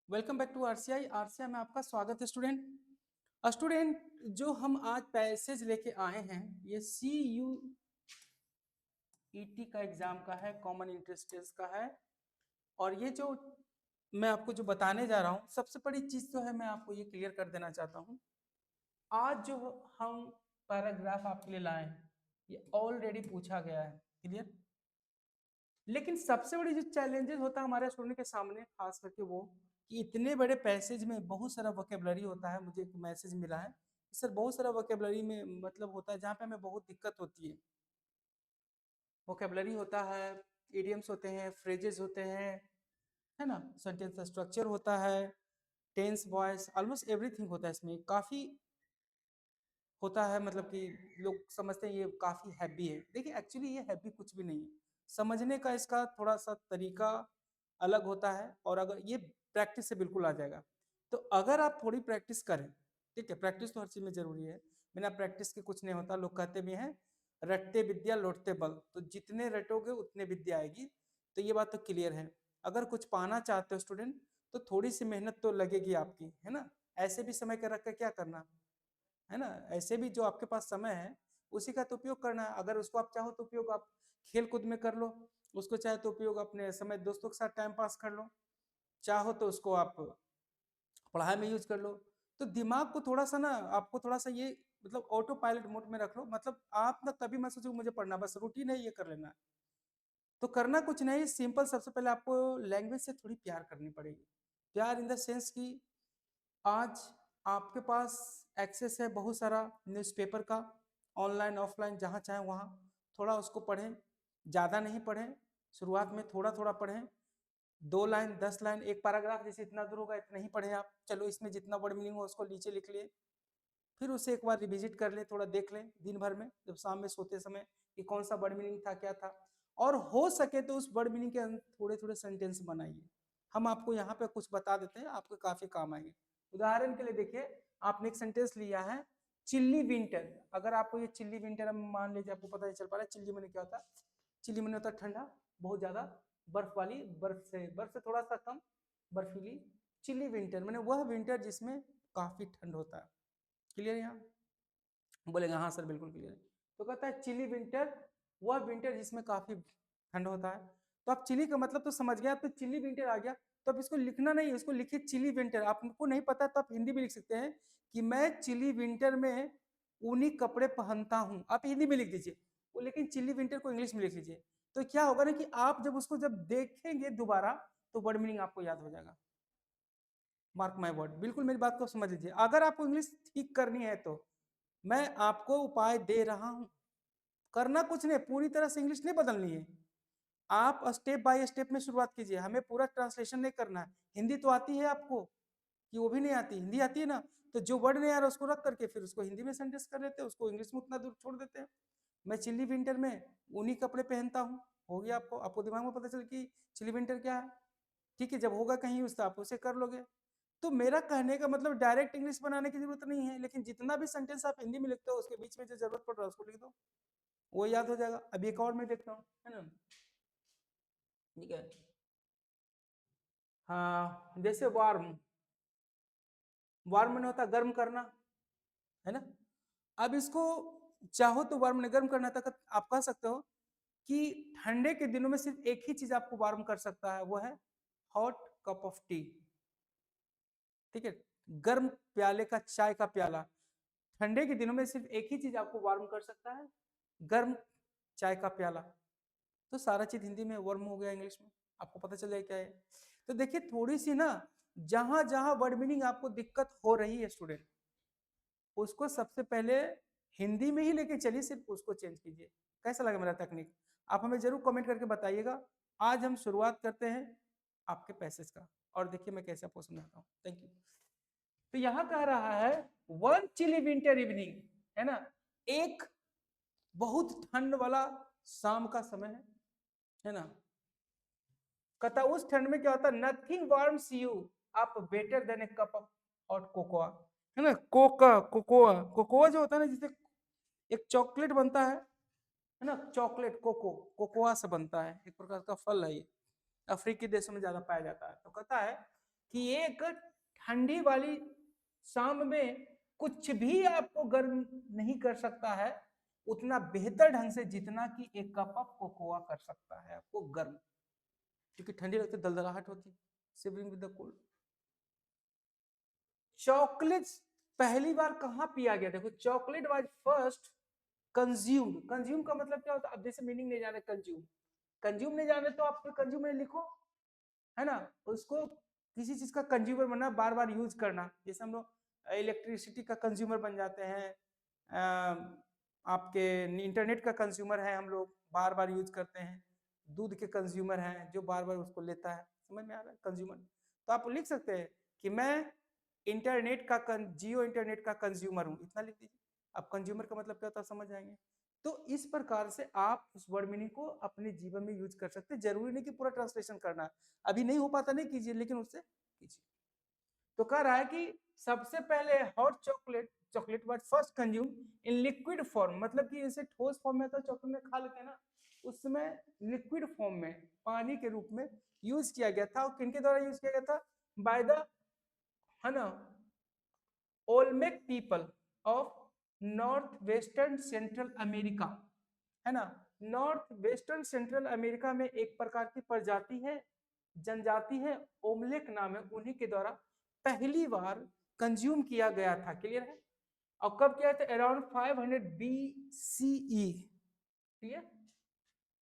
Welcome back to RCI. RCI में आपका स्वागत है स्टूडेंट। जो हम आज पैसेज लेके आए हैं ये CUET का एग्जाम का है, कॉमन इंटरेस्ट टेस्ट का है। और ये जो मैं आपको जो बताने जा रहा हूँ, सबसे बड़ी चीज तो है, मैं आपको ये क्लियर कर देना चाहता हूँ। आज जो हम पैराग्राफ आपके लिए लाए हैं ये ऑलरेडी पूछा गया है, क्लियर। लेकिन सबसे बड़ी जो चैलेंजेस होता है हमारे स्टूडेंट के सामने, खास करके वो कि इतने बड़े पैसेज में बहुत सारा वोकेबलरी होता है। मुझे एक मैसेज मिला है सर, बहुत सारा वोकेबलरी में मतलब होता है जहाँ पे हमें बहुत दिक्कत होती है। वोकेबलरी होता है, इडियम्स होते हैं, फ्रेजेस होते हैं, है ना, सेंटेंस स्ट्रक्चर होता है, टेंस, वॉइस, ऑलमोस्ट एवरीथिंग होता है इसमें। काफ़ी होता है, मतलब कि लोग समझते हैं ये काफ़ी हैवी है। देखिए एक्चुअली ये हैवी कुछ भी नहीं है। समझने का इसका थोड़ा सा तरीका अलग होता है, और अगर ये प्रैक्टिस से बिल्कुल आ जाएगा। तो अगर आप थोड़ी प्रैक्टिस करें, ठीक है, प्रैक्टिस तो हर चीज़ में ज़रूरी है, बिना प्रैक्टिस के कुछ नहीं होता। लोग कहते भी हैं रटते विद्या लौटते बल, तो जितने रटोगे उतने विद्या आएगी। तो ये बात तो क्लियर है। अगर कुछ पाना चाहते हो स्टूडेंट तो थोड़ी सी मेहनत तो लगेगी आपकी, है ना। ऐसे भी समय कर रख कर क्या करना, है ना। ऐसे भी जो आपके पास समय है उसी का तो उपयोग करना है। अगर उसको आप चाहो तो उपयोग आप खेल कूद में कर लो, उसको चाहे तो उपयोग अपने समय दोस्तों के साथ टाइम पास कर लो, चाहो तो उसको आप पढ़ाई में यूज कर लो। तो दिमाग को थोड़ा सा ना, आपको थोड़ा सा ये मतलब ऑटो पायलट मोड में रख लो। मतलब आप ना कभी मत सोचो मुझे पढ़ना, बस रूटीन है ये कर लेना है। तो करना कुछ नहीं, सिंपल। सबसे पहले आपको लैंग्वेज से थोड़ी प्यार करनी पड़ेगी। प्यार इन द सेंस कि आज आपके पास एक्सेस है बहुत सारा न्यूज़पेपर का, ऑनलाइन ऑफलाइन जहाँ चाहें वहाँ। थोड़ा उसको पढ़ें, ज़्यादा नहीं पढ़ें, शुरुआत में थोड़ा थोड़ा पढ़ें। 2 लाइन 10 लाइन एक पैराग्राफ जैसे इतना दूर होगा इतना ही पढ़ें आप। चलो इसमें जितना वर्ड मीनिंग हो उसको नीचे लिख लिए, फिर उसे एक बार रिविजिट कर लें, थोड़ा देख लें दिन भर में, जब शाम में सोते समय कि कौन सा वर्ड मीनिंग था, क्या था। और हो सके तो उस वर्ड मीनिंग के थोड़े थोड़े सेंटेंस बनाइए। हम आपको यहाँ पे कुछ बता देते हैं, आपको काफी काम आएंगे। उदाहरण के लिए देखिए, आपने एक सेंटेंस लिया है चिल्ली विंटर। अगर आपको ये चिल्ली विंटर मान लीजिए आपको पता नहीं चल पा रहा है चिल्ली मैंने क्या होता है। चिल्ली मैंने होता है ठंडा, बहुत ज्यादा बर्फ वाली, बर्फ से थोड़ा सा कम बर्फीली। चिल्ली विंटर मैंने वह विंटर जिसमें काफी ठंड होता है। क्लियर यहाँ, बोलेंगे हाँ सर बिल्कुल क्लियर है। तो कहता है चिली विंटर, वह विंटर जिसमें काफी ठंड होता है। तो आप चिली का मतलब तो समझ गए, आप तो चिली विंटर आ गया। तो आप इसको लिखना नहीं है, इसको लिखिए चिली विंटर। आपको नहीं पता तो आप हिंदी भी लिख सकते हैं कि मैं चिली विंटर में ऊनी कपड़े पहनता हूँ, आप हिंदी में लिख दीजिए वो, लेकिन चिली विंटर को इंग्लिश में लिख लीजिए। तो क्या होगा ना कि आप जब उसको जब देखेंगे दोबारा तो वर्ड मीनिंग आपको याद हो जाएगा। मार्क माय वर्ड, बिल्कुल मेरी बात को समझ लीजिए। अगर आपको इंग्लिश ठीक करनी है तो मैं आपको उपाय दे रहा हूं। करना कुछ नहीं, पूरी तरह से इंग्लिश नहीं बदलनी है। आप स्टेप बाय स्टेप में शुरुआत कीजिए, हमें पूरा ट्रांसलेशन नहीं करना है। हिंदी तो आती है आपको कि वो भी नहीं आती, हिंदी आती है ना। तो जो वर्ड नहीं आ रहा उसको रख करके फिर उसको हिंदी में सेंटेंस कर लेते हैं, उसको इंग्लिश में उतना दूर छोड़ देते हैं। मैं चिल्ली विंटर में ऊनी कपड़े पहनता हूँ, हो गया। आपको दिमाग में पता चल कि चिल्ली विंटर क्या है। ठीक है, जब होगा कहीं यूज तो आप उसे कर लोगे। तो मेरा कहने का मतलब डायरेक्ट इंग्लिश बनाने की जरूरत नहीं है, लेकिन जितना भी सेंटेंस आप हिंदी में लिखते हो उसके बीच में जो जरूरत पड़ रहा है उसको लिख दो, वो याद हो जाएगा। अभी एक और मैं देखता हूँ, है ना, ठीक है। हाँ, जैसे वार्म, वार्म मैंने होता गर्म करना, है ना। अब इसको चाहो तो वार्म ने गर्म करना तक आप कह सकते हो कि ठंडे के दिनों में सिर्फ एक ही चीज आपको वार्म कर सकता है, वो है हॉट कप ऑफ टी। ठीक है, गर्म प्याले का चाय का प्याला। ठंडे के दिनों में सिर्फ एक ही चीज आपको वार्म कर सकता है, गर्म चाय का प्याला। तो सारा चीज हिंदी में वर्म हो गया, इंग्लिश में आपको पता चल जाएगा क्या है। तो देखिए थोड़ी सी ना, जहां जहां वर्ड मीनिंग आपको दिक्कत हो रही है स्टूडेंट, उसको सबसे पहले हिंदी में ही लेके चलिए, सिर्फ उसको चेंज कीजिए। कैसा लगा मेरा तकनीक, आप हमें जरूर कमेंट करके बताइएगा। आज हम शुरुआत करते हैं आपके पैसेज का, और देखिए मैं कैसे आपको समझाता हूँ। Thank you. तो यहां कह रहा है वन चिली विंटर इवनिंग, है ना, एक बहुत ठंड वाला शाम का समय है ना। कहता उस ठंड में क्या होता है, nothing warms you up better than A cup of hot cocoa, है ना। कोकोआ कोकोआ जो होता है ना, जिसे एक चॉकलेट बनता है ना, चॉकलेट कोकोआ से बनता है, एक प्रकार का फल है ये, अफ्रीकी देशों में ज्यादा पाया जाता है। तो कहता है कि एक ठंडी वाली शाम में कुछ भी आपको गर्म नहीं कर सकता है उतना बेहतर ढंग से जितना कि एक कप ऑफ कोकोआ कर सकता है आपको गर्म, क्योंकि ठंडी लगती दलदलाहट होती, shivering with the cold. Chocolate पहली बार कहां पिया गया, देखो chocolate was first consumed, consume का मतलब क्या होता है, अब जैसे मीनिंग नहीं जाने कंज्यूम, कंज्यूम नहीं जाने तो आप कंज्यूम में लिखो, है ना, उसको किसी चीज का कंज्यूमर बनना, बार बार यूज करना, जैसे हम लोग इलेक्ट्रिसिटी का कंज्यूमर बन जाते हैं, आपके इंटरनेट का कंज्यूमर है, हम लोग बार बार यूज करते हैं, दूध के कंज्यूमर हैं जो बार बार उसको लेता है, समझ में आ रहा है कंज्यूमर। तो आप लिख सकते हैं कि मैं इंटरनेट का जियो इंटरनेट का कंज्यूमर हूं, इतना लिख दीजिए। अब कंज्यूमर का मतलब क्या होता है समझ जाएंगे। तो इस प्रकार से आप उस वर्ड मीनिंग को अपने जीवन में यूज कर सकते हैं, जरूरी नहीं कि पूरा ट्रांसलेशन करना, अभी नहीं हो पाता नहीं कीजिए, लेकिन उससे कीजिए। तो कह रहा है कि सबसे पहले hot chocolate, chocolate was first consume in liquid form, मतलब कि इसे ठोस फॉर्म में तो चॉकलेट में खा लेते हैं ना, उस समय लिक्विड फॉर्म में पानी के रूप में यूज किया गया था। और किनके द्वारा यूज किया गया था, बाय द, है ना, Olmec people of north western central America, है ना, नॉर्थ वेस्टर्न सेंट्रल अमेरिका में एक प्रकार की प्रजाति है, जनजाति है, ओमलेक नाम है, उन्हीं के द्वारा पहली बार कंज्यूम किया गया था, क्लियर है। और कब किया था, अराउंड 500 BCE, ठीक है,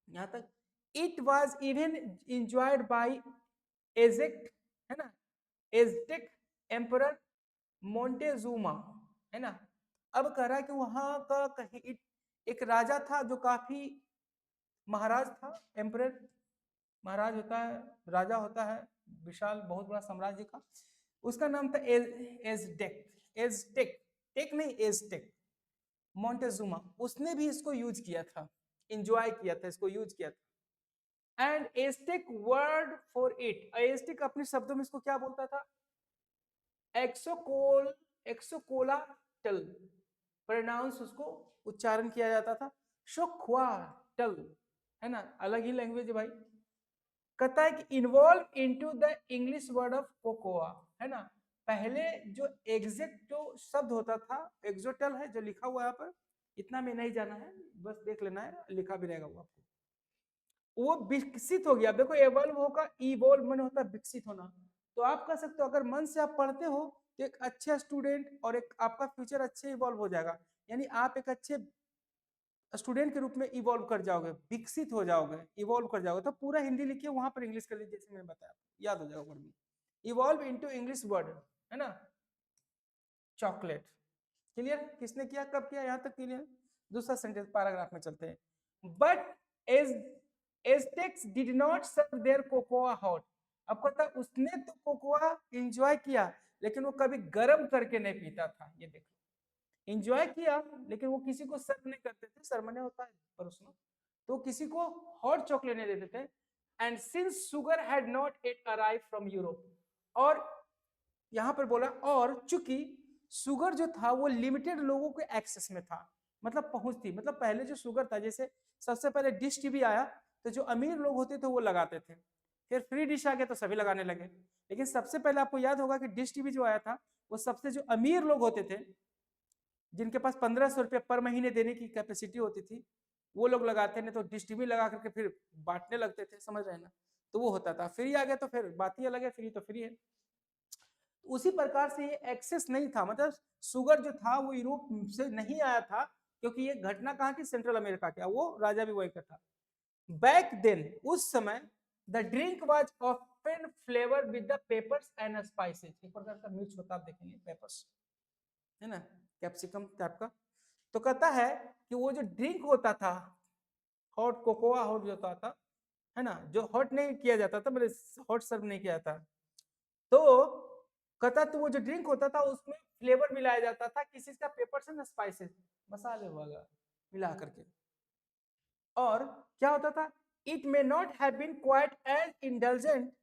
यहां तक। It was even enjoyed by Aztecs, है ना, एजटेक एम्परर मोन्टेजुमा, है ना। अब कह रहा है कि वहां का कहीं एक राजा था जो काफी महाराज था, एम्परर महाराज होता है, राजा होता है, विशाल बहुत बड़ा साम्राज्य का, उसका नाम था एजटेक, एजटेक, टेक नहीं एजटेक, मोन्टेजुमा, उसने भी इसको यूज किया था, इंजॉय किया था, इसको यूज किया था। And Aztec word for it, Aztec अपने शब्दों में इसको क्या बोलता था, एक्सोकोल, एक्सोकोलाटल, प्रोनाउंस उसको उच्चारण किया जाता था, शोख्वाटल, है ना, अलग ही लैंग्वेज है भाई। कहता है कि involve into the English word of cocoa, है ना, पहले जो एग्जैक्ट जो शब्द होता था, एक्सोटल है जो लिखा हुआ है यहाँ पर, इतना में नहीं जाना है, बस देख लेना है, लिखा भी रहेगा वो आपको, वो विकसित हो गया, देखो एवॉल्व होगा, इवॉल्व मन होता है विकसित होना। तो आप कह सकते हो अगर मन से आप पढ़ते हो तो एक अच्छे स्टूडेंट और एक आपका फ्यूचर अच्छे इवॉल्व हो जाएगा, यानी आप एक अच्छे स्टूडेंट के रूप में इवॉल्व कर जाओगे, विकसित हो जाओगे, इवॉल्व कर जाओगे। तो पूरा हिंदी लिखिए, वहां पर इंग्लिश कर लीजिए, जैसे मैंने बताया, याद हो जाएगा वर्ड में, इवॉल्व इनटू इंग्लिश वर्ड, है ना, चॉकलेट, क्लियर, किसने किया, कब किया, यहां तक क्लियर। दूसरा सेंटेंस पैराग्राफ में चलते हैं। But as Aztecs did not serve their cocoa hot, अब कहता उसने तो कोकोआ एंजॉय किया लेकिन वो कभी गर्म करके नहीं पीता था, ये देखो, एंजॉय किया लेकिन वो किसी को सर्व नहीं करते थे, सरमने होता है पर उसमें, तो किसी को हॉट चॉकलेट नहीं देते थे। And since sugar had not at arrive from Europe, और यहां पर बोला और चूंकि शुगर जो था वो लिमिटेड लोगों के एक्सेस में था, मतलब पहुंच थी, मतलब पहले जो शुगर था, जैसे सबसे पहले डिश टीवी आया तो जो अमीर लोग होते थे वो लगाते थे, फिर फ्री डिश आ गया तो सभी लगाने लगे, लेकिन सबसे पहले आपको याद होगा कि डिश टीवी जो आया था वो सबसे जो अमीर लोग होते थे, जिनके पास 1500 रुपये पर महीने देने की कैपेसिटी होती थी, वो लोग लगाते, नहीं तो डिश टीवी लगा करके फिर बांटने लगते थे, समझ रहे ना, तो वो होता था। फ्री आ गया तो फिर बात ही अलग है, फ्री तो फ्री है। उसी प्रकार से ये एक्सेस नहीं था, मतलब शुगर जो था वो यूरोप से नहीं आया था, क्योंकि ये घटना कहाँ की, सेंट्रल अमेरिका का, वो राजा भी वही का था। बैक देन, उस समय, the drink was often flavour with the papers and spices, एक प्रकार का मिर्च होता, आप देखेंगे पेपर्स, है ना, कैप्सिकम टाइप का। तो कहता है कि वो जो ड्रिंक होता था, हॉट कोकोआ हॉट जो होता था, है ना, जो हॉट नहीं किया जाता था, मतलब हॉट सर्व नहीं किया था, तो कहता तो वो जो ड्रिंक होता था उसमें फ्लेवर मिलाया जाता था, किसी का पेपर्स एंड स्पाइसेस, मसाले वाला मिला करके। और क्या होता था, it may not have been quite as indulgent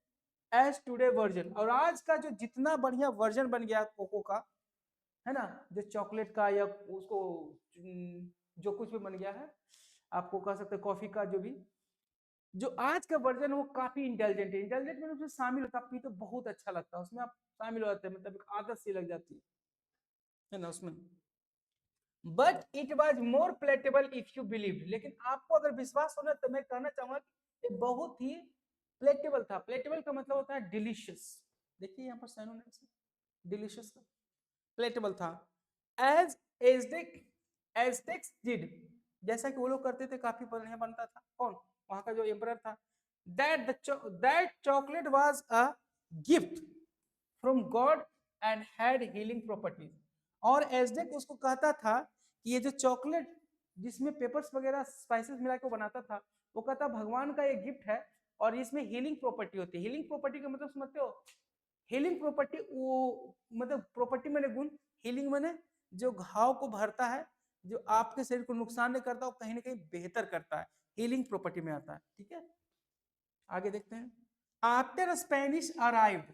as today version, और आज का जो जितना बढ़िया वर्जन बन गया कोको का, है ना, जो चॉकलेट का या उसको जो कुछ भी बन गया है, आपको कह सकते हैं कॉफी का जो भी, जो आज का वर्जन वो काफी इंटेलिजेंट है, इंटेलिजेंट में उसमें शामिल होता है, तो बहुत अच्छा लगता है उसमें, आप शामिल हो जाते हैं, मतलब आदत सी लग जाती है ना उसमें। But it was more palatable if you believe, लेकिन आपको अगर विश्वास होना तो मैं कहना चाहूंगा कि ये बहुत ही प्लेटेबल था। प्लेटेबल का मतलब होता है डिलीशियस, देखिए यहाँ पर साइनोनिम्स डिलीशियस का प्लेटेबल था। एज एजटेक एजटेक्स डिड, जैसा कि वो लोग करते थे, काफी बढ़िया बनता था। कौन? वहां का जो एम्परर था। That chocolate was a gift from God and had healing properties. और एजटेक उसको कहता था कि ये जो चॉकलेट जिसमें पेपर्स वगैरह स्पाइसेस मिला के बनाता था, वो कहता भगवान का ये गिफ्ट है और इसमें हीलिंग प्रॉपर्टी होती है। हीलिंग प्रॉपर्टी का मतलब समझते हो? हीलिंग प्रॉपर्टी वो मतलब प्रॉपर्टी मैंने गुण, हीलिंग मैंने जो घाव को भरता है, जो आपके शरीर को नुकसान नहीं करता, वो कहीं ना कहीं बेहतर करता है, हीलिंग प्रॉपर्टी में आता है। ठीक है, आगे देखते हैं। After Spanish arrived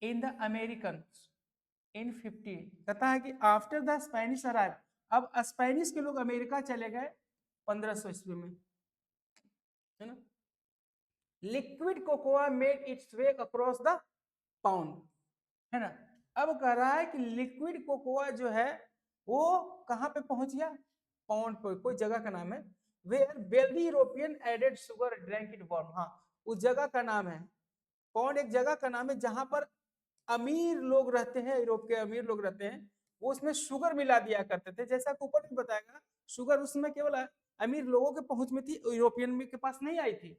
in the American in 50, कहता है कि आफ्टर द स्पेनिश अराइव, अब स्पेनिश के लोग अमेरिका चले गए 1500 ईस्वी में, है ना। Liquid cocoa made it's way across the pound, है ना। अब कह रहा है कि लिक्विड कोकोआ जो है वो कहां पे पहुंच गया? पाउंड पर, कोई जगह का नाम है। Where wealthy European added sugar drank it warm, हाँ उस जगह का नाम है पाउंड, एक जगह का नाम है जहां पर अमीर लोग रहते हैं, यूरोप के अमीर लोग रहते हैं, वो उसमें शुगर मिला दिया करते थे। जैसा कि ऊपर भी बताएगा, शुगर उस समय केवल अमीर लोगों के पहुंच में थी, यूरोपियन के पास नहीं आई थी,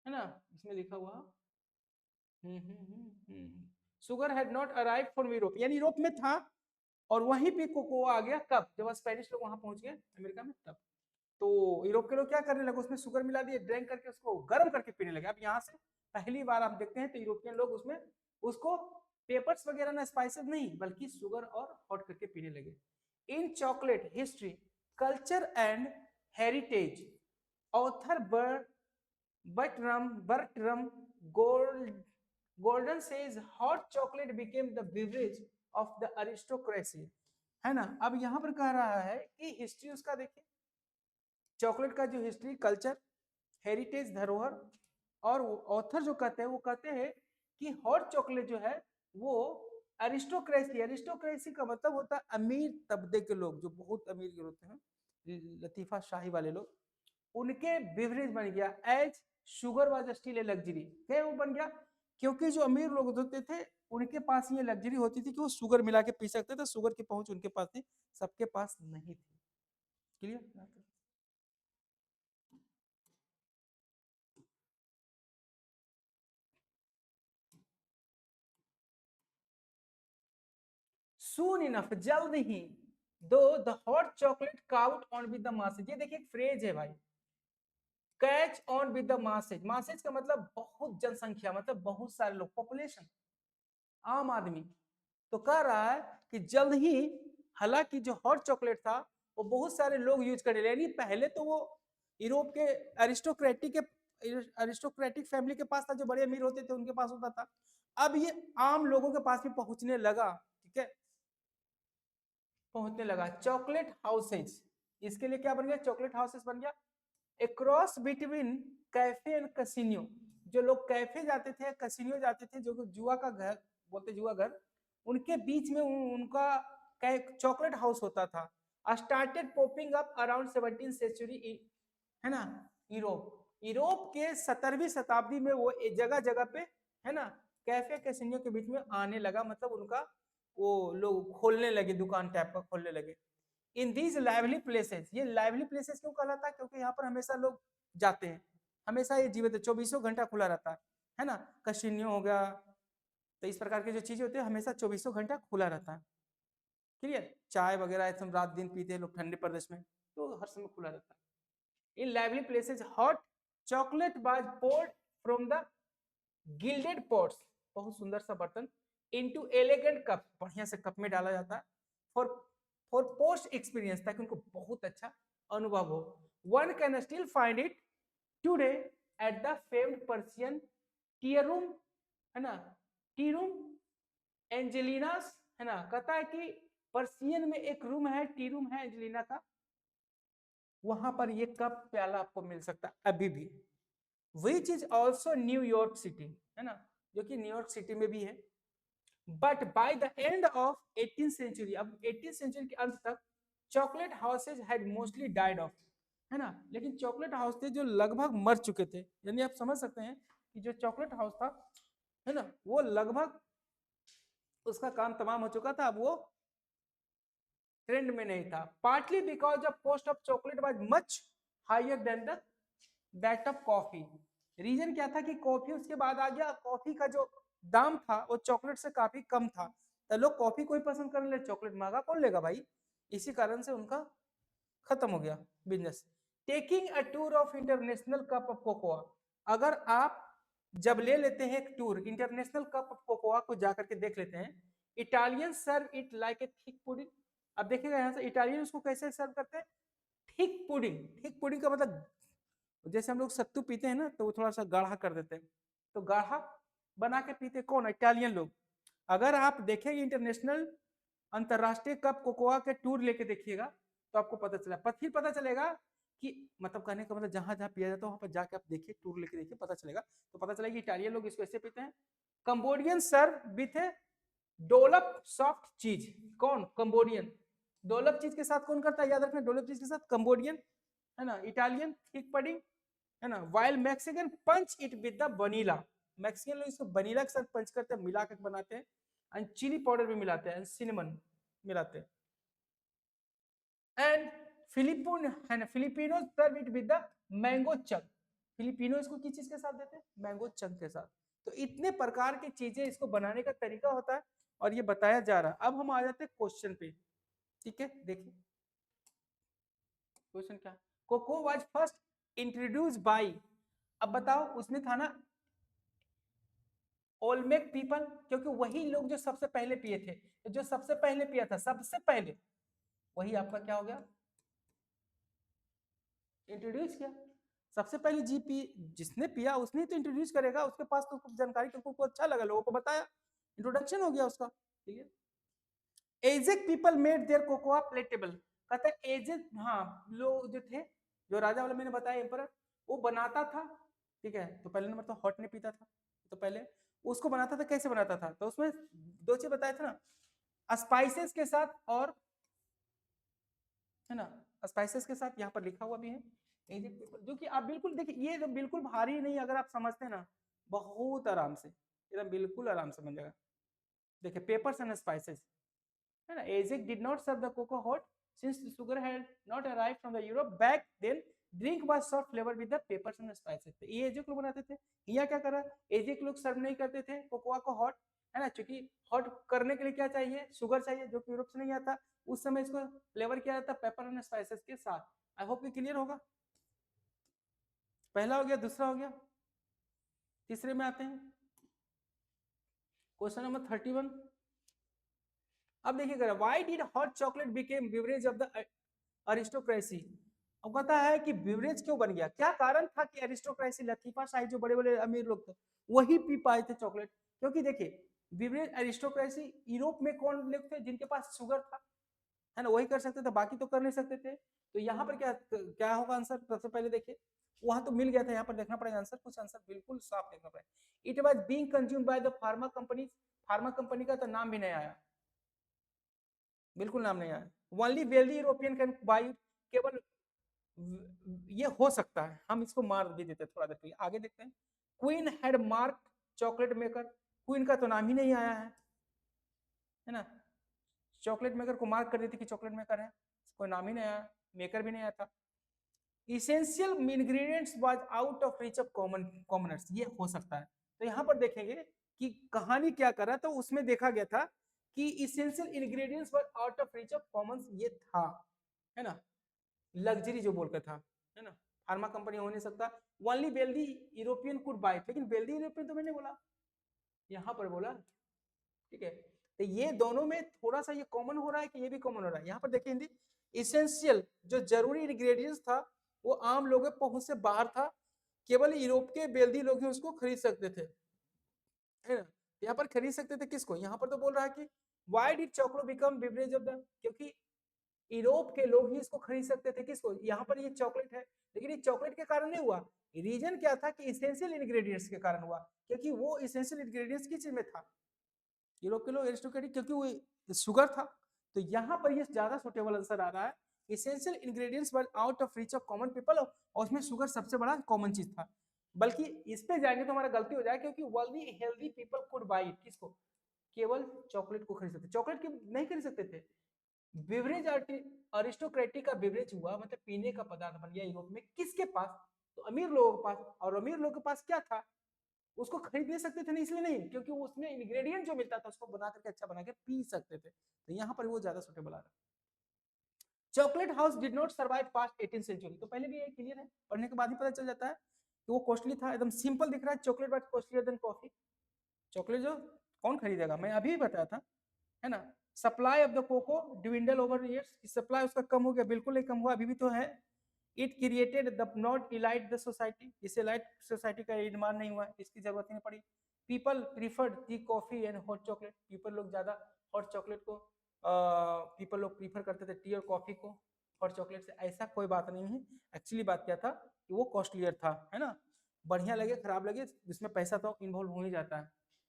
है ना। इसमें लिखा हुआ sugar had not arrive from Europe, यानी यूरोप में था और वहीं पे कोकोआ आ गया कब? जब स्पेनिश लोग वहां पहुंच गए अमेरिका में, तब। तो यूरोप के लोग क्या करने लगे? उसमें शुगर मिला दिए, ड्रिंक करके उसको गर्म करके पीने लगे। अब यहाँ से पहली बार आप देखते हैं तो यूरोपियन लोग उसमें उसको पेपर्स वगैरह ना, स्पाइसेस नहीं, बल्कि शुगर और हॉट करके पीने लगे। In chocolate history, culture and heritage, author Bertram Golden says hot chocolate became the beverage of the aristocracy, है ना। अब यहाँ पर कह रहा है कि हिस्ट्री उसका देखिए, चॉकलेट का जो हिस्ट्री, कल्चर, हेरिटेज, धरोहर, और ऑथर जो कहते हैं वो कहते हैं कि हॉट चॉकलेट जो है वो अरिस्टोक्रेसी, अरिस्टोक्रेसी का मतलब होता है अमीर तबके के लोग, जो बहुत अमीर होते हैं, लतीफा शाही वाले लोग, उनके बेवरेज बन गया। As sugar was still a luxury, क्या वो बन गया? क्योंकि जो अमीर लोग होते थे उनके पास ये लग्जरी होती थी कि वो शुगर मिला के पी सकते थे, शुगर की पहुंच उनके पास थी, सबके पास नहीं थी। क्लियर? सून इनफ, जल्द ही, दो the hot chocolate cout on with the masses, ये देखिए एक फ्रेज है भाई, catch on with the masses. Masses का मतलब बहुत जनसंख्या, मतलब बहुत सारे लोग, पॉपुलेशन, आम आदमी। तो कह रहा है कि जल्द ही, हालांकि जो हॉट चॉकलेट था वो बहुत सारे लोग यूज करने लगे, यानी पहले तो वो यूरोप के अरिस्टोक्रेटिक फैमिली के पास था, जो बड़े अमीर होते थे उनके पास होता था। अब ये आम लोगों के पास भी पहुंचने लगा, ठीक है, पहुंचने लगा। चॉकलेट हाउसेज, इसके लिए क्या बन गया? चॉकलेट हाउसेज बन गया। ए क्रॉस बिटवीन कैफे एंड कसिनियो, जो लोग कैफे जाते थे, कसिनियो जाते थे, जो जुआ का घर बोलते, जुआ घर, उनके बीच में उनका चॉकलेट हाउस होता था। Started popping up around 17th century, है ना। यूरोप यूरोप के 17वीं शताब्दी में वो जगह जगह पे, है ना, कैफे कैसिनियो के बीच में आने लगा, मतलब उनका वो लोग खोलने लगे, दुकान टाइप का खोलने लगे। इन दीज लाइवली प्लेसेस, ये लाइवली प्लेसेस क्यों कहलाता है? क्योंकि यहाँ पर हमेशा लोग जाते हैं, हमेशा ये जीवित है, 24 घंटा खुला रहता है ना। कसिनियो हो गया, तो इस प्रकार की जो चीजें होती है हमेशा 24 घंटा खुला रहता है। क्लियर? चाय वगैरह एकदम रात दिन पीते हैं लोग ठंडे प्रदेश में, तो हर समय खुला रहता है। In lively places hot chocolate was poured from the gilded pots, बहुत सुंदर सा बर्तन, इनटू एलिगेंट कप, बढ़िया से कप में डाला जाता है, फॉर फॉर पोस्ट एक्सपीरियंस, ताकि उनको बहुत अच्छा अनुभव हो। One can still find it today at the famed Persian T room, है ना, टी रूम एंजेलिनास, है ना। कहता है कि पर्सियन में एक रूम है, टी रूम है एंजेलिना का, वहां पर ये कप प्याला आपको मिल सकता है अभी भी। Which is also New York city, है ना, जो कि न्यूयॉर्क सिटी में भी है। But by the end of 18th century, अब 18th सेंचुरी के अंत तक chocolate houses had mostly died off, है ना, लेकिन चॉकलेट हाउस थे जो लगभग मर चुके थे, यानी आप समझ सकते हैं कि जो चॉकलेट हाउस था, है ना, वो लगभग उसका काम तमाम हो चुका था, अब वो ट्रेंड में नहीं था। Partly because of cost of chocolate was much higher than the that of coffee. Reason क्या था कि कॉफी उसके बाद आ गया, कॉफी का जो दाम था वो चॉकलेट से काफी कम था, तो लोग कॉफी कोई पसंद करने लगे, चॉकलेट महंगा कौन लेगा भाई, इसी कारण से उनका खत्म हो गया business. Taking a tour of international cup of cocoa, अगर आप जब ले लेते हैं एक tour international cup of cocoa को जाकर के देख लेते हैं, Italian serve it like a thick pudding. अब देखिएगा यहाँ से इटालियन उसको कैसे सर्व करते हैं, थिक पुडिंग। थिक पुडिंग का मतलब जैसे हम लोग सत्तू पीते हैं ना, तो वो थोड़ा सा गाढ़ा कर देते हैं, तो गाढ़ा बना के पीते कौन, इटालियन लोग। अगर आप देखेंगे इंटरनेशनल अंतरराष्ट्रीय कप कोकोआ के टूर लेके देखिएगा, तो आपको पता चला, फिर पता चलेगा कि मतलब कहने का मतलब जहां जहां पिया जाता है वहां पर जाके आप देखिए, टूर लेके देखिए, पता चलेगा, तो पता चलेगा कि इटालियन लोग इसको ऐसे पीते हैं। Cambodian serve with a dollop soft cheese, कौन, कंबोडियन। डोलप चीज के साथ कौन करता है, याद रखना, डोलप चीज के साथ कंबोडियन, है ना, इटालियन थिक पुडिंग, है ना, while Mexican punch it with the vanilla, Mexican लोग इसको वनीला के साथ पंच करते हैं, मिला कर बनाते हैं, एंड चिली पाउडर भी मिलाते हैं, सिनेमन मिलाते हैं। एंड फिलिपिनो, है ना, Filipino serve it with the mango chunk, Filipino इसको किस चीज के साथ देते हैं, मैंगो चंक के साथ। तो इतने प्रकार की चीजें इसको बनाने का तरीका होता है और ये बताया जा रहा है। अब हम आ जाते हैं क्वेश्चन पे, ठीक है, देखिए क्वेश्चन क्या, cocoa was first introduce by, अब बताओ उसने था ना ओलमेक पीपल, क्योंकि वही लोग जो सबसे पहले पिए थे, जो सबसे पहले पिया था, सबसे पहले वही आपका क्या हो गया, इंट्रोड्यूस किया। सबसे पहले जीपी जिसने पिया उसने तो इंट्रोड्यूस करेगा, उसके पास तो जानकारी, तो अच्छा लगा, लोगों को बताया, इंट्रोडक्शन हो गया उसका, ठीक है। Aztec people made their cocoa palatable, कहता है एजेड, हाँ, लोग जो थे, जो राजा वाला मैंने बताया एम्परर, वो बनाता था, ठीक है, तो पहले नंबर तो हॉट नहीं पीता था, तो पहले उसको बनाता था, कैसे बनाता था, तो उसमें दो चीज बताया था ना, स्पाइसेस के साथ, और है ना, स्पाइसेस के साथ, यहाँ पर लिखा हुआ भी है एजेड पीपल, जो कि आप बिल्कुल देखिए, ये तो बिल्कुल भारी नहीं, अगर आप समझते हैं ना, बहुत आराम से, एकदम बिल्कुल आराम से बन जाएगा। देखिए पेपर्स एंड स्पाइसेस, है ना, Aztec did not serve the cocoa hot since the sugar had not arrived from the Europe back then, drink was soft flavored with the peppers and spices। तो ये एजिक लोग बनाते थे, यहाँ क्या करा, एजिक लोग सर्व नहीं करते थे कोकोआ को हॉट, है ना, क्योंकि हॉट करने के लिए क्या चाहिए, शुगर चाहिए, जो कि यूरोप से नहीं आता, उस समय इसको फ्लेवर किया जाता पेपर एंड स्पाइसेस के साथ। आई होप ये क्लियर होगा, पहला हो गया, दूसरा हो गया, तीसरे में आते हैं, क्वेश्चन नंबर 31। अब देखिएगा, why did hot chocolate became beverage of the aristocracy. अब कहता है कि बेवरेज क्यों बन गया, क्या कारण था कि अरिस्टोक्रेसी, लतीफा शाही, जो बड़े बड़े अमीर लोग थे वही पी पाए थे चॉकलेट, क्योंकि देखिए बेवरेज अरिस्टोक्रेसी, यूरोप में कौन लोग थे जिनके पास शुगर था, है ना, वही कर सकते थे, बाकी तो कर नहीं सकते थे। तो यहाँ पर क्या क्या होगा आंसर, सबसे पहले देखिए, वहां तो मिल गया था, यहाँ पर देखना पड़ेगा आंसर, कुछ आंसर बिल्कुल साफ देखना पड़ेगा। It was being consume by the pharma company, pharma company का तो नाम भी नहीं आया, बिल्कुल नाम नहीं आया। Only wealthy European can buy, केवल ये हो सकता है, हम इसको मार भी देते थोड़ा देर के लिए, आगे देखते हैं। Queen had mark chocolate maker, queen का तो नाम ही नहीं आया है ना, चॉकलेट मेकर को मार्क कर देती कि चॉकलेट मेकर है, कोई नाम ही नहीं आया, मेकर भी नहीं आया था। Essential ingredients was out of reach of commoners, ये हो सकता है। तो यहाँ पर देखेंगे कि कहानी क्या करा, तो उसमें देखा गया था कि essential ingredients was out of reach of common, ये था, है ना, लग्जरी जो बोलकर था, है ना, फार्मा कंपनी हो नहीं सकता। Only wealthy European could bye, लेकिन वेल्दी यूरोपियन तो मैंने बोला, यहाँ पर बोला, ठीक है, तो ये दोनों में थोड़ा सा ये कॉमन हो रहा है कि ये भी कॉमन हो रहा है। यहाँ पर देखिए हिंदी, इसेंशियल जो जरूरी इंग्रेडिएंट्स था वो आम लोगों के पहुंच से बाहर था, केवल यूरोप के वेल्दी लोग ही उसको खरीद सकते थे, है ना, यहाँ पर खरीद सकते थे किसको, यहाँ पर तो बोल रहा है कि why did chocolate become beverage of the, क्योंकि यूरोप के लोग ही इसको खरीद सकते थे। किसको? यहाँ पर ये चॉकलेट है, लेकिन ये चॉकलेट के कारण नहीं हुआ। रीजन क्या था कि इसेंशियल इंग्रेडिएंट्स के कारण हुआ, क्योंकि वो इसेंशियल इंग्रेडिएंट्स किस चीज में था? यूरोप के लोग एरिस्टोक्रेटिक, क्योंकि वो शुगर था। तो यहाँ पर ये ज्यादा सुटेबल आंसर आ रहा है। Essential ingredients were out of reach of common people, और उसमें शुगर सबसे बड़ा कॉमन चीज था। बल्कि इस पे जाएंगे तो हमारा गलती हो जाए, क्योंकि wealthy healthy people could by it. किसको? केवल चॉकलेट को खरीद सकते, चॉकलेट की नहीं खरीद सकते थे। बेवरेज अरिस्टोक्रेटिक का बेवरेज हुआ, मतलब पीने का पदार्थ बन गया यूरोप में। किसके पास? तो अमीर लोगों के पास। और अमीर लोगों के पास क्या था? उसको खरीद नहीं सकते थे, नहीं इसलिए नहीं, क्योंकि उसमें इंग्रेडिएंट जो मिलता था उसको बना करके अच्छा बना के पी सकते थे। तो यहाँ पर वो ज्यादा सुटेबल आ रहा है। Chocolate house did not survive past 18th century. तो पहले भी ये क्लियर है, पढ़ने के बाद ही पता चल जाता है कि वो कॉस्टली था। एकदम सिंपल दिख रहा है, chocolate but costlier than coffee. Chocolate जो कौन खरीदेगा, मैं अभी बताया था, है ना। Supply of the cocoa dwindle over years, supply उसका कम हो गया, बिल्कुल नहीं कम हुआ, अभी भी तो है। It created the not elite the society, इसे लाइट सोसाइटी का निर्माण नहीं हुआ, इसकी जरूरत नहीं पड़ी। People preferred tea coffee and hot chocolate, people लोग ज्यादा हॉट चॉकलेट को पीपल लोग प्रीफर करते थे टी और कॉफी को हॉट चॉकलेट से। ऐसा कोई बात नहीं है, एक्चुअली बात क्या था कि वो कॉस्टलियर था, है ना। बढ़िया लगे खराब लगे, जिसमें पैसा तो इन्वॉल्व हो ही जाता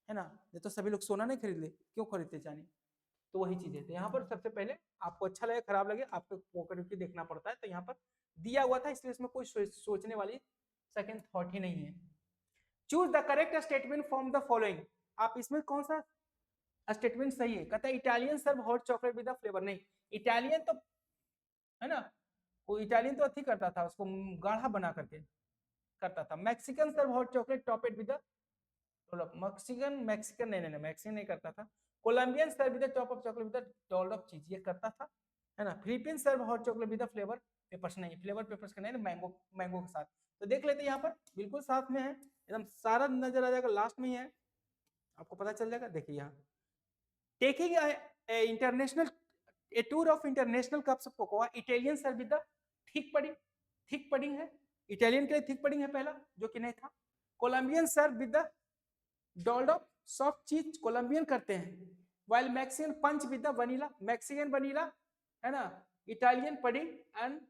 है ना। ये तो सभी लोग सोना नहीं खरीद ले, क्यों खरीदते चांदी? तो वही चीज है। तो यहाँ पर सबसे पहले आपको अच्छा लगे खराब लगे, आपको पॉकेट भी देखना पड़ता है। तो यहाँ पर दिया हुआ था, इसलिए इसमें कोई सोचने वाली सेकंड थॉट ही नहीं है। Choose the correct statement from the following. आप इसमें कौन सा स्टेटमेंट सही है? कहता है Italian serve hot chocolate with flavour. नहीं, इटालियन तो, है ना, वो इटालियन तो अच्छी करता था, उसको गाढ़ा बना करके करता था। Mexican serve hot chocolate topped with Mexican Mexican नहीं नहीं नहीं मैक्सिकन नहीं करता था। Colombian serve with top of chocolate with dollop of cheese, ये करता था, है ना। Philippine serve hot chocolate with flavour peppers, नहीं फ्लेवर पेपर्स का नहीं, मैंगो मैंगो के साथ। तो देख लेते हैं, यहाँ पर बिल्कुल साथ में है, एकदम सारा नजर आ जाएगा, लास्ट में ही है, आपको पता चल जाएगा। देखिए यहाँ, taking international a tour of international cups of cocoa, Italian serve with thick pudding है, इटालियन के लिए थिक पडिंग है पहला, जो कि नहीं था। Colombian serve with dollop of soft cheese, Colombian करते हैं। While Mexican punch with vanilla, Mexican vanilla, है ना। Italian pudding and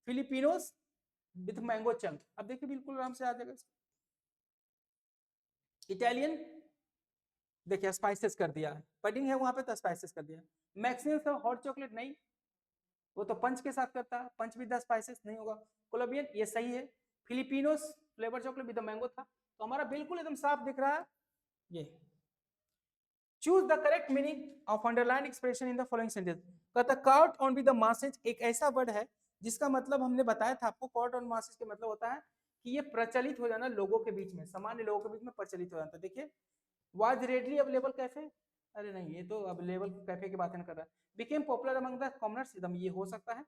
Filipinos with mango chunk. अब देखिए बिल्कुल आराम से आ जाएगा। इटालियन देखिए स्पाइसेस कर दिया, पडिंग है वहां पे तो स्पाइसेस कर दिया। मैक्सिकन से हॉट चॉकलेट नहीं, वो तो पंच के साथ करता है, पंच विद स्पाइसेस नहीं होगा। कोलंबियन ये सही है। फिलिपिनोस फ्लेवर चॉकलेट विद मैंगो था। तो हमारा बिल्कुल एकदम साफ दिख रहा है ये। Choose the correct meaning of underline expression in the following sentence. कहता caught on be the masses एक ऐसा वर्ड है जिसका मतलब हमने बताया था आपको, काउट ऑन मासेज का मतलब होता है कि ये प्रचलित हो जाना लोगों के बीच में, सामान्य लोगों के बीच में प्रचलित हो जाता है। देखिए, वाज रेडली अवेलेबल कैफे, अरे नहीं ये तो अवेलेबल कैफे की बात नहीं कर रहा है। Became popular among the commoners, एकदम ये हो सकता है।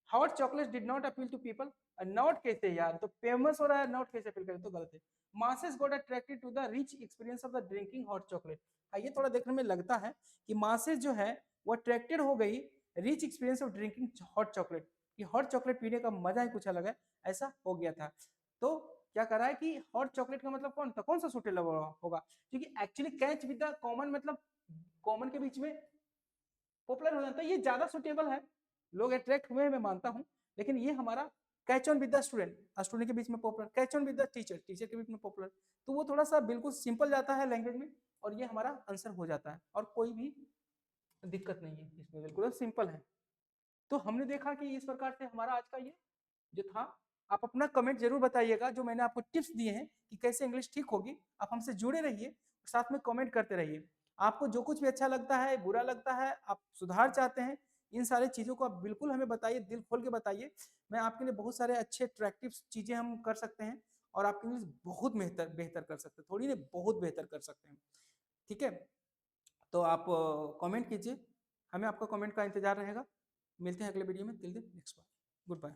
Hot chocolate did not appeal to people, not कैसे यार, तो फेमस हो रहा है, नॉट कैसे अपील करे तो गलत है। Masses got attracted to the rich experience of the drinking hot chocolate. ये थोड़ा देखने में लगता है कि मासेस जो है वो अट्रैक्टेड हो गई rich experience of drinking hot chocolate, कि हॉट चॉकलेट पीने का मजा ही कुछ अलग है, ऐसा हो गया था। तो क्या कर रहा है कि हॉट चॉकलेट का मतलब कौन था, कौन सा सुटेबल होगा, क्योंकि actually catch with the common, मतलब कॉमन के बीच में पॉपुलर हो जाता है, ये ज्यादा सुटेबल है, लोग अट्रैक्ट हुए मैं मानता हूं। लेकिन ये हमारा catch on with the student, student के बीच में popular, catch on with the teacher, teacher के बीच में पॉपुलर, तो वो थोड़ा सा बिल्कुल सिंपल जाता है लैंग्वेज में, और ये हमारा आंसर हो जाता है, और कोई भी दिक्कत नहीं है इसमें, बिल्कुल सिंपल है। तो हमने देखा कि इस प्रकार से हमारा आज का ये जो था। आप अपना कमेंट जरूर बताइएगा, जो मैंने आपको टिप्स दिए हैं कि कैसे इंग्लिश ठीक होगी। आप हमसे जुड़े रहिए, साथ में कमेंट करते रहिए। आपको जो कुछ भी अच्छा लगता है, बुरा लगता है, आप सुधार चाहते हैं, इन सारी चीज़ों को आप बिल्कुल हमें बताइए, दिल खोल के बताइए। मैं आपके लिए बहुत सारे अच्छे अट्रैक्टिव चीज़ें हम कर सकते हैं, और आपकी इंग्लिश बहुत बेहतर बेहतर कर सकते हैं, थोड़ी नहीं बहुत बेहतर कर सकते हैं। ठीक है, तो आप कमेंट कीजिए, हमें आपका कमेंट का इंतजार रहेगा। मिलते हैं अगले वीडियो में, till then next bye, good bye.